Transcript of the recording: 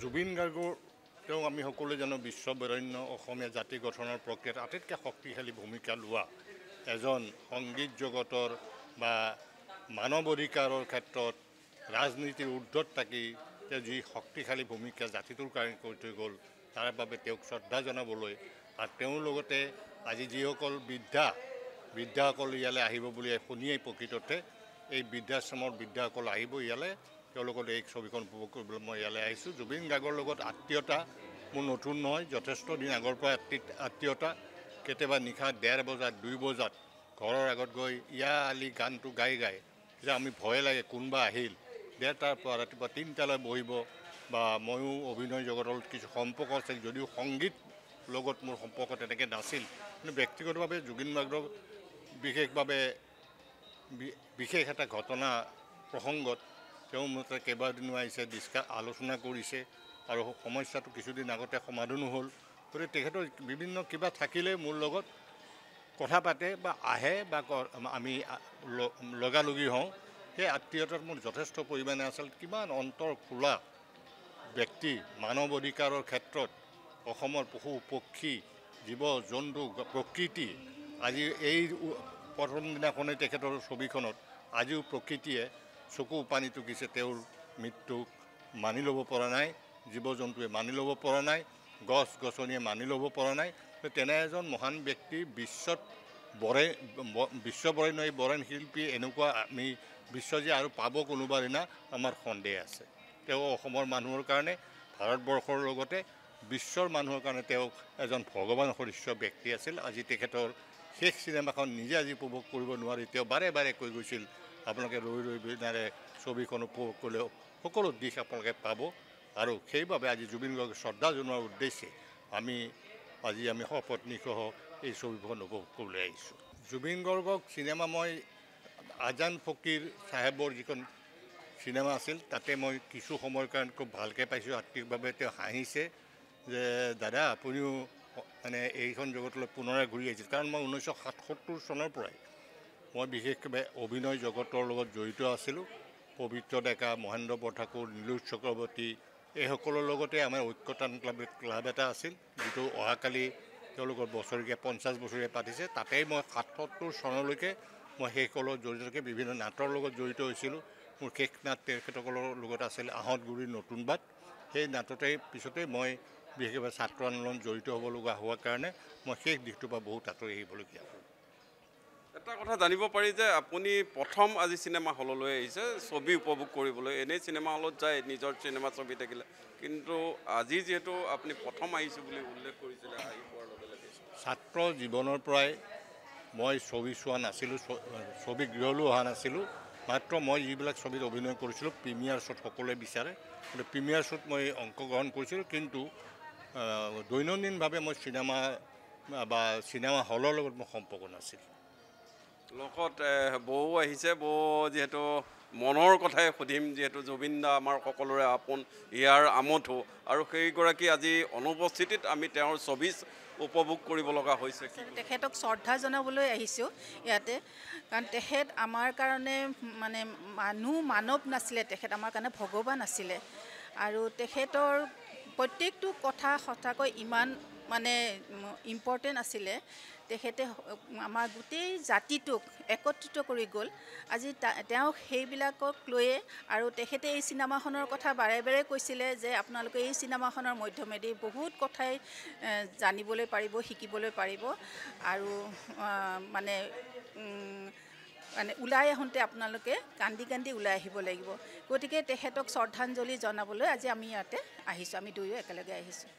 জুবিন গাৰ্গৰ তেওঁ আমি সকলোৱে জানো বিশ্ববৰেণ্য অসমীয়া জাতি গঠনৰ প্ৰক্ৰিয়াত আটাইতকৈ শক্তিশালী ভূমিকা লোৱা এজন সংগীত জগতৰ বা মানৱ অধিকাৰৰ ক্ষেত্ৰত ৰাজনীতিৰ ঊৰ্ধত থাকি তেওঁ যি শক্তিশালী ভূমিকা জাতিটোৰ কাৰণে কৰি থৈ গ'ল তাৰ বাবে তেওঁক শ্ৰদ্ধা জনাবলৈ আৰু তেওঁৰ লগতে আজি যিসকল বৃদ্ধাসকল ইয়ালৈ আহিব বুলি শুনিয়েই প্ৰকৃততে এই বৃদ্ধাশ্ৰমৰ বৃদ্ধাসকল আহিব ইয়ালৈ তেওঁলোকৰ এই ছবিখন উপভোগ কৰিবলৈ মই ইয়ালৈ আহিছোঁ। জুবিন গাৰ্গৰ লগত আত্মীয়তা মোৰ নতুন নহয়, যথেষ্ট দিন আগৰ পৰা আত্মীয়তা। কেতিয়াবা নিশা 1:30 বজাত 2 বজাত ঘৰৰ আগত গৈ ইয়া আলি গানটো গাই যে আমি ভয় লাগে কোনোবা আহিল 1:30টাৰ পৰা ৰাতিপুৱা 3টালৈ বহিব বা ময়ো অভিনয় জগতৰ কিছু সম্পৰ্ক আছিল যদিও সংগীত লগত মোৰ সম্পৰ্ক তেনেকৈ নাছিল, কিন্তু ব্যক্তিগতভাৱে জুবিন গাৰ্গৰ বিশেষভাৱে বিশেষ এটা ঘটনা প্ৰসংগত তেওঁ মতে কেইবাদিনো আহিছে আলোচনা কৰিছে আৰু সমস্যাটো কিছুদিন আগতে সমাধানো হ'ল। গতিকে তেখেতৰ বিভিন্ন কিবা থাকিলে মোৰ লগত কথা পাতে বা আহে বা আমি লগালগি হওঁ। সেই আত্মীয়তাত মোৰ যথেষ্ট পৰিমাণে আছিল। কিমান অন্তৰ খোলা ব্যক্তি, মানৱ অধিকাৰৰ ক্ষেত্ৰত অসমৰ পশু পক্ষী জীৱ জন্তু প্ৰকৃতি আজি এই প্ৰথম দিনাখনেই তেখেতৰ ছবিখনত আজিও প্ৰকৃতিয়ে চকু পানী টুকিছে। তেওঁৰ মৃত্যুক মানি ল'ব পৰা নাই, জীৱ জন্তুৱে মানি ল'ব পৰা নাই, গছ গছনিয়ে মানি ল'ব পৰা নাই। তেনে এজন মহান ব্যক্তি বিশ্ববৰেণ্য এই বৰেণ্য শিল্পী এনেকুৱা আমি বিশ্ব যে আৰু পাব কোনোবা দিনা আমাৰ সন্দেহ আছে। তেওঁ অসমৰ মানুহৰ কাৰণে ভাৰতবৰ্ষৰ লগতে বিশ্বৰ মানুহৰ কাৰণে তেওঁ এজন ভগৱান সদৃশ্য ব্যক্তি আছিল। আজি তেখেতৰ শেষ চিনেমাখন নিজে আজি উপভোগ কৰিব নোৱাৰি তেওঁ বাৰে বাৰে কৈ গৈছিল আপোনালোকে ৰৈ বিনাৰে ছবিখন উপভোগ কৰিলেও সকলো দিশ আপোনালোকে পাব। আৰু সেইবাবে আজি জুবিন গাৰ্গক শ্ৰদ্ধা জনোৱাৰ উদ্দেশ্যে আমি সপত্নীসহ এই ছবিখন উপভোগ কৰিবলৈ আহিছোঁ। জুবিন গাৰ্গক চিনেমা মই আজান ফকীৰ চাহেবৰ যিখন চিনেমা আছিল তাতে মই কিছু সময়ৰ কাৰণে খুব ভালকৈ পাইছোঁ। আত্মিকভাৱে তেওঁ হাঁহিছে যে দাদা আপুনিও মানে এইখন জগতলৈ পুনৰাই ঘূৰি আহিছিল। কাৰণ মই 1977 চনৰ পৰাই মই বিশেষভাৱে অভিনয় জগতৰ লগত জড়িত আছিলোঁ। পবিত্ৰ ডেকা, মহেন্দ্ৰ বৰঠাকুৰ, নীলোৎ চক্ৰৱৰ্তী এইসকলৰ লগতে আমাৰ ঐক্যতান ক্লাব এটা আছিল, যিটো অহাকালি তেওঁলোকৰ বছৰীয়া 50 বছৰীয়া পাতিছে। তাতেই মই 77 চনলৈকে মই সেইসকলৰ জড়িত বিভিন্ন নাটৰ লগত জড়িত হৈছিলোঁ। মোৰ শেষ নাট তেখেতসকলৰ লগত আছিল আহঁতগুৰিৰ নতুন বাট। সেই নাটতেই পিছতেই মই বিশেষভাৱে ছাত্ৰ আন্দোলন জড়িত হ'ব লগা হোৱাৰ কাৰণে মই শেষ দিশটোৰ পৰা বহুত আঁতৰি আহিবলগীয়া হ'ল। এটা কথা জানিব পাৰি যে আপুনি প্ৰথম আজি চিনেমা হললৈ আহিছে ছবি উপভোগ কৰিবলৈ। এনেই চিনেমা হলত যায় নিজৰ চিনেমা ছবি থাকিলে, কিন্তু আজি যিহেতু আপুনি প্ৰথম আহিছোঁ বুলি উল্লেখ কৰিছিলে আহি পোৱাৰ লগে লগে ছাত্ৰ জীৱনৰ পৰাই মই ছবি চোৱা নাছিলোঁ, ছবি গৃহলৈ অহা নাছিলোঁ। মাত্ৰ মই যিবিলাক ছবিত অভিনয় কৰিছিলোঁ প্ৰিমিয়াৰ শ্ব'ত সকলোৱে বিচাৰে, কিন্তু প্ৰিমিয়াৰ শ্ব'ত মই অংশগ্ৰহণ কৰিছিলোঁ, কিন্তু দৈনন্দিনভাৱে মই চিনেমা হলৰ লগত মোৰ সম্পৰ্ক নাছিল। লগত বৌ আহিছে, বৌ যিহেতু মনৰ কথাই সুধিম, যিহেতু জুবিন দা আমাৰ সকলোৰে আপোন, ইয়াৰ আমঠো, আৰু সেইগৰাকী আজি অনুপস্থিতিত আমি তেওঁৰ ছবি উপভোগ কৰিব লগা হৈছে। তেখেতক শ্ৰদ্ধা জনাবলৈ আহিছোঁ ইয়াতে, কাৰণ তেখেত আমাৰ কাৰণে মানে মানৱ নাছিলে, তেখেত আমাৰ কাৰণে ভগৱান আছিলে। আৰু তেখেতৰ প্ৰত্যেকটো কথা সঁচাকৈ ইমান মানে ইম্পৰ্টেণ্ট আছিলে। তেখেতে আমাৰ গোটেই জাতিটোক একত্ৰিত কৰি গ'ল। আজি তেওঁ সেইবিলাকক লৈয়ে, আৰু তেখেতে এই চিনেমাখনৰ কথা বাৰে বাৰে কৈছিলে যে আপোনালোকে এই চিনেমাখনৰ মাধ্যমেদি বহুত কথাই জানিবলৈ পাৰিব, শিকিবলৈ পাৰিব, আৰু মানে ওলাই আহোঁতে আপোনালোকে কান্দি কান্দি ওলাই আহিব লাগিব। গতিকে তেখেতক শ্ৰদ্ধাঞ্জলি জনাবলৈ আজি আমি ইয়াতে আহিছোঁ, আমি দুয়ো একেলগে আহিছোঁ।